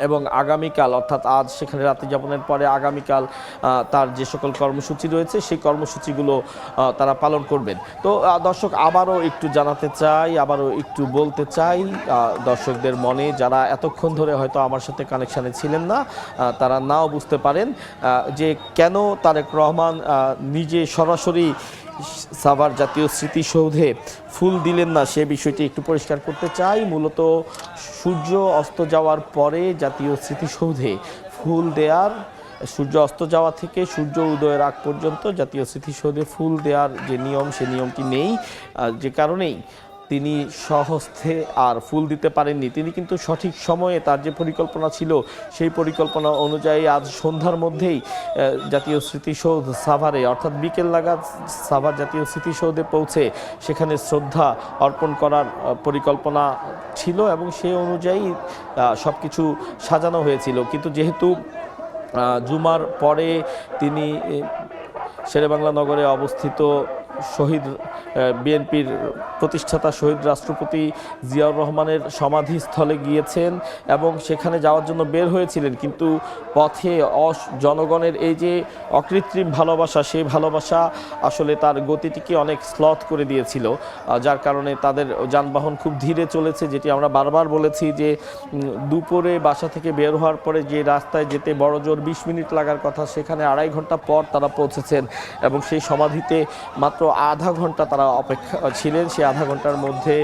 এবং আগামীকাল অর্থাৎ আজ সেখানে রাত্রি যাপনের পরে আগামীকাল তার যে সকল কর্মসূচি রয়েছে সেই কর্মসূচিগুলো তারা পালন করবেন। তো দর্শক, আবারও একটু জানাতে চাই, আবারও একটু বলতে চাই দর্শকদের মনে, যারা এতক্ষণ ধরে হয়তো আমার সাথে কানেকশানে ছিলেন না, তারা নাও বুঝতে পারেন যে কেন তারেক রহমান নিজে সরাসরি সাভার জাতীয় স্মৃতিসৌধে ফুল দিলেন না, সে বিষয়টি একটু পরিষ্কার করতে চাই। মূলত সূর্য অস্ত যাওয়ার পরে জাতীয় স্মৃতিসৌধে ফুল দেওয়ার, সূর্য অস্ত যাওয়া থেকে সূর্য উদয়ের আগ পর্যন্ত জাতীয় স্মৃতিসৌধে ফুল দেওয়ার যে নিয়ম, সে নিয়মটি নেই, যে কারণেই তিনি স্বহস্তে আর ফুল দিতে পারেননি। তিনি কিন্তু সঠিক সময়ে তার যে পরিকল্পনা ছিল সেই পরিকল্পনা অনুযায়ী আজ সন্ধ্যার মধ্যেই জাতীয় স্মৃতিসৌধ সাভারে অর্থাৎ বিকেল নাগাদ সাভার জাতীয় স্মৃতিসৌধে পৌঁছে সেখানে শ্রদ্ধা অর্পণ করার পরিকল্পনা ছিল এবং সেই অনুযায়ী সব কিছু সাজানো হয়েছিল। কিন্তু যেহেতু জুমার পরে তিনি শেরেবাংলা নগরে অবস্থিত শহীদ বিএনপির প্রতিষ্ঠাতা শহীদ রাষ্ট্রপতি জিয়াউর রহমানের সমাধিস্থলে গিয়েছেন এবং সেখানে যাওয়ার জন্য বের হয়েছিলেন, কিন্তু পথে জনগণের এই যে অকৃত্রিম ভালোবাসা, সেই ভালোবাসা আসলে তার গতিটিকে অনেক স্লথ করে দিয়েছিল, যার কারণে তাদের যানবাহন খুব ধীরে চলেছে। যেটি আমরা বারবার বলেছি যে দুপুরে বাসা থেকে বের হওয়ার পরে যে রাস্তায় যেতে বড়জোর 20 মিনিট লাগার কথা, সেখানে 2.5 ঘন্টা পর তারা পৌঁছেছেন এবং সেই সমাধিতে মাত্র আধা ঘন্টা তারা অপেক্ষা ছিলেন। সেই আধা ঘন্টার মধ্যে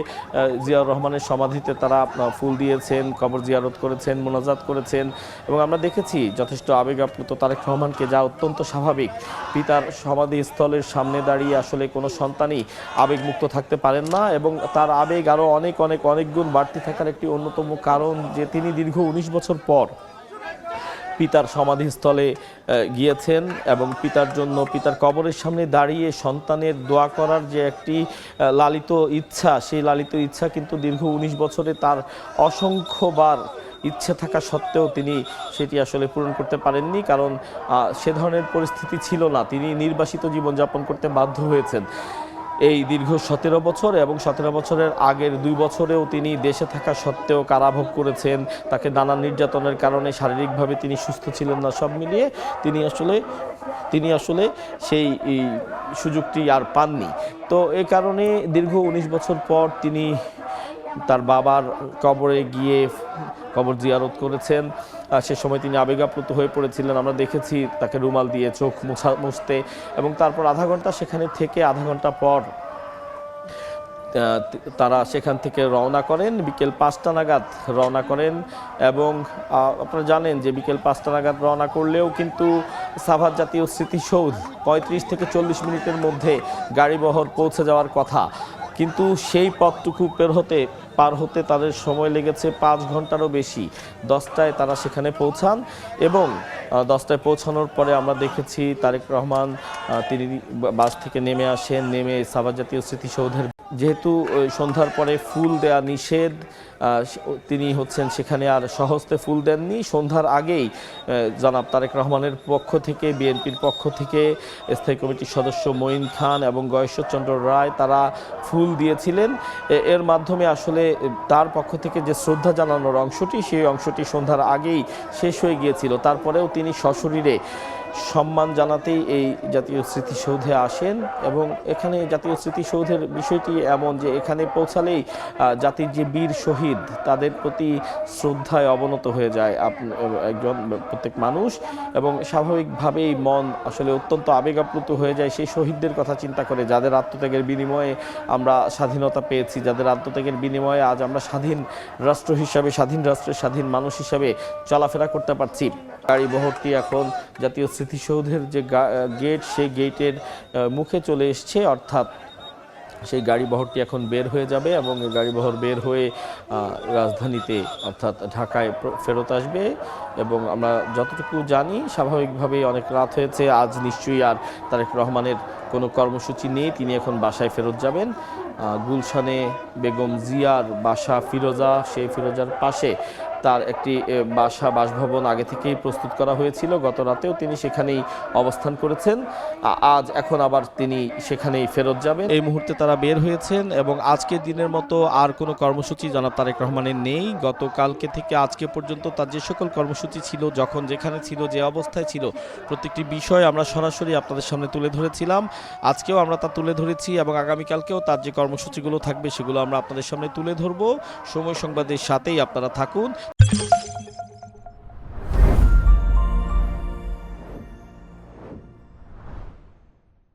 জিয়াউর রহমানের সমাধিতে তারা ফুল দিয়েছেন, কবর জিয়ারত করেছেন, মোনাজাত করেছেন এবং আমরা দেখেছি যথেষ্ট আবেগ আপ্লুত তারেক রহমানকে, যা অত্যন্ত স্বাভাবিক। পিতার সমাধিস্থলের সামনে দাঁড়িয়ে আসলে কোনো সন্তানই আবেগমুক্ত থাকতে পারেন না এবং তার আবেগ আরও অনেক অনেক অনেক গুণ বাড়তি থাকার একটি অন্যতম কারণ যে তিনি দীর্ঘ 19 বছর পর পিতার সমাধিস্থলে গিয়েছেন এবং পিতার জন্য, পিতার কবরের সামনে দাঁড়িয়ে সন্তানের দোয়া করার যে একটি লালিত ইচ্ছা, সেই লালিত ইচ্ছা কিন্তু দীর্ঘ 19 বছরে তার অসংখ্যবার ইচ্ছে থাকা সত্ত্বেও তিনি সেটি আসলে পূরণ করতে পারেননি, কারণ সে ধরনের পরিস্থিতি ছিল না। তিনি নির্বাসিত জীবনযাপন করতে বাধ্য হয়েছেন এই দীর্ঘ 17 বছর এবং 17 বছরের আগের 2 বছরেও তিনি দেশে থাকা সত্ত্বেও কারাভোগ করেছেন। তাকে নানা নির্যাতনের কারণে শারীরিকভাবে তিনি সুস্থ ছিলেন না। সব মিলিয়ে তিনি আসলে সেই সুযোগটি আর পাননি। তো এই কারণে দীর্ঘ 19 বছর পর তিনি তার বাবার কবরে গিয়ে কবর জিয়ারত করেছেন। সে সময় তিনি আবেগাপ্লুত হয়ে পড়েছিলেন, আমরা দেখেছি তাকে রুমাল দিয়ে চোখ মুছতে এবং তারপর আধা ঘন্টা সেখানে থেকে আধা ঘন্টা পর তারা সেখান থেকে রওনা করেন, বিকেল 5টা নাগাদ রওনা করেন এবং আপনারা জানেন যে বিকেল 5টা নাগাদ রওনা করলেও কিন্তু সাভার জাতীয় স্মৃতিসৌধ 35 থেকে 40 মিনিটের মধ্যে গাড়িবহর পৌঁছে যাওয়ার কথা, কিন্তু সেই পথটুকু পার হতে তাদের সময় লেগেছে 5 ঘন্টারও বেশি। 10টায় তারা সেখানে পৌঁছান এবং 10টায় পৌঁছানোর পরে আমরা দেখেছি তারেক রহমান তিনি বাস থেকে নেমে আসেন, নেমে সাভার জাতীয় স্মৃতিসৌধের, যেহেতু সন্ধ্যার পরে ফুল দেয়া নিষেধ, তিনি সেখানে আর সহস্তে ফুল দেননি। সন্ধ্যার আগেই জনাব তারেক রহমানের পক্ষ থেকে, বিএনপির পক্ষ থেকে স্থায়ী কমিটির সদস্য মঈন খান এবং গয়েশ্বরচন্দ্র রায় তারা ফুল দিয়েছিলেন। এর মাধ্যমে আসলে তার পক্ষ থেকে যে শ্রদ্ধা জানানোর অংশটি, সেই অংশটি সন্ধ্যার আগেই শেষ হয়ে গিয়েছিল। তারপরেও তিনি সশরীরে সম্মান জানাতেই এই জাতীয় স্মৃতিসৌধে আসেন এবং এখানে জাতীয় স্মৃতিসৌধের বিষয়টি এমন যে এখানে পৌঁছালেই জাতির যে বীর শহীদ তাদের প্রতি শ্রদ্ধায় অবনত হয়ে যায় একজন প্রত্যেক মানুষ এবং স্বাভাবিকভাবেই মন আসলে অত্যন্ত আবেগ আপ্লুত হয়ে যায় সেই শহীদদের কথা চিন্তা করে, যাদের আত্মত্যাগের বিনিময়ে আমরা স্বাধীনতা পেয়েছি, যাদের আত্মত্যাগের বিনিময়ে আজ আমরা স্বাধীন রাষ্ট্র হিসাবে, স্বাধীন রাষ্ট্রের স্বাধীন মানুষ হিসাবে চলাফেরা করতে পারছি। গাড়িবহরটি এখন জাতীয় স্মৃতিসৌধের যে গেট, সেই গেটের মুখে চলে এসছে, অর্থাৎ সেই গাড়িবহরটি এখন বের হয়ে যাবে এবং গাড়িবহর বের হয়ে রাজধানীতে অর্থাৎ ঢাকায় ফেরত আসবে এবং আমরা যতটুকু জানি স্বাভাবিকভাবেই অনেক রাত হয়েছে, আজ নিশ্চয়ই আর তারেক রহমানের কোনো কর্মসূচি নেই, তিনি এখন বাসায় ফেরত যাবেন। গুলশানে বেগম জিয়ার বাসা ফিরোজা, সেই ফিরোজার পাশে তার একটি বাসভবন আগে থেকেই প্রস্তুত করা হয়েছিল। গত রাতেও তিনি সেখানেই অবস্থান করেছেন। আজ এখন আবার তিনি সেখানেই ফেরত যাবেন। এই মুহূর্তে তারা বের হয়েছেন এবং আজকের দিনের মতো আর কোনো কর্মসূচি জনাব তারেক রহমানের নেই। গতকালকে থেকে আজকে পর্যন্ত তার যে সকল কর্মসূচি ছিল, যখন যেখানে ছিল, যে অবস্থায় ছিল, প্রত্যেকটি বিষয় আমরা সরাসরি আপনাদের সামনে তুলে ধরেছিলাম। আজকেও আমরা তা তুলে ধরেছি এবং আগামীকালকেও তার যে কর্মসূচিগুলো থাকবে সেগুলো আমরা আপনাদের সামনে তুলে ধরবো। সময় সংবাদের সাথেই আপনারা থাকুন।